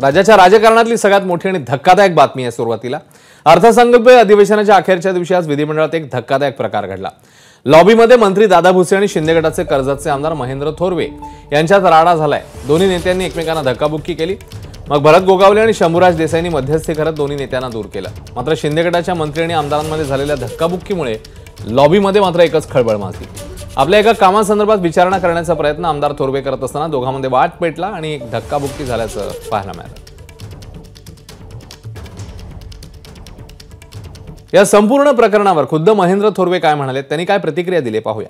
राज्याच्या राजकारणातली सगळ्यात मोठी आणि धक्कादायक बातमी आहे सुरुवातीला। अर्थसंकल्पीय अधिवेशनाच्या अखेरच्या दिवशी आज विधिमंडळात एक धक्कादायक प्रकार घडला। लॉबीमध्ये मंत्री दादा भुसे आणि शिंदे गटाचे कर्जतचे आमदार महेंद्र थोरवे यांच्यात राडा झालाय। दोन्ही नेत्यांनी एकमेकांना धक्काबुक्की केली। मग भरत गोगावले आणि शंभूराज देसाईंनी मध्यस्थी करत दोन्ही नेत्यांना दूर केलं। मात्र शिंदे गटाच्या मंत्री आणि आमदारांमध्ये झालेल्या धक्काबुक्कीमुळे लॉबीमध्ये मात्र एकच खळबळ माजली। आपल्या एका कामासंदर्भात विचारणा करण्याचा प्रयत्न आमदार थोरवे करत असताना दोघांमध्ये वाद पेटला आणि एक धक्काबुक्की झाल्याचं पाहायला मिळालं। या संपूर्ण प्रकरणावर खुद्द महेंद्र थोरवे काय म्हणाले, त्यांनी काय प्रतिक्रिया दिली पाहूया।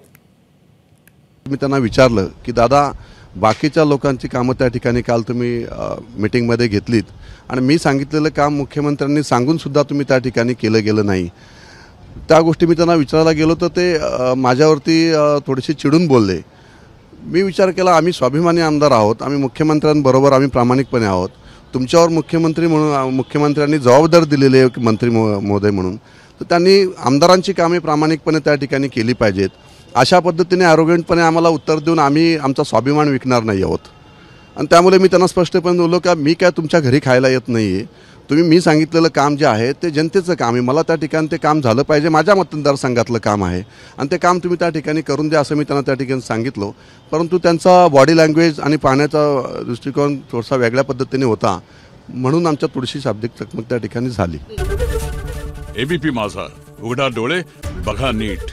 मी त्यांना विचारलं की दादा, बाकीच्या लोकांची कामं त्या ठिकाणी काल तुम्ही मीटिंगमध्ये घेतलीत आणि मी सांगितलेलं काम मुख्यमंत्र्यांनी सांगून सुद्धा तुम्ही त्या ठिकाणी केलं गेलं नाही। त्या गोष्टी मी त्यांना विचारायला गेलो तर ते माझ्यावरती थोडीशी चिडून बोलले। मी विचार केला, आम्ही स्वाभिमानी आमदार आहोत, आम्ही मुख्यमंत्र्यांबरोबर आम्ही प्रामाणिकपणे आहोत। तुमच्यावर मुख्यमंत्री म्हणून मुख्यमंत्र्यांनी जबाबदारी दिलेली आहे मंत्री महोदय म्हणून, तर त्यांनी आमदारांची कामे प्रामाणिकपणे त्या ठिकाणी केली पाहिजेत। अशा पद्धतीने ॲरोगंटपणे आम्हाला उत्तर देऊन आम्ही आमचा स्वाभिमान विकणार नाही आहोत। आणि त्यामुळे मी त्यांना स्पष्टपणे बोललो की मी काय तुमच्या घरी खायला येत नाही आहे। तुम्ही मी सांगितलेलं काम जे आहे ते जनतेचं काम आहे, मला त्या ठिकाणी ते काम झालं पाहिजे, माझ्या मतदारसंघातलं काम आहे आणि ते काम तुम्ही त्या ठिकाणी करून द्या असं मी त्यांना त्या ठिकाणी सांगितलं। परंतु त्यांचा बॉडी लँग्वेज आणि पाहण्याचा दृष्टिकोन थोडासा वेगळ्या पद्धतीने होता, म्हणून आमच्या थोडीशी शाब्दिक चकमक त्या ठिकाणी झाली। एबीपी माझा, उघडा डोळे बघा नीट।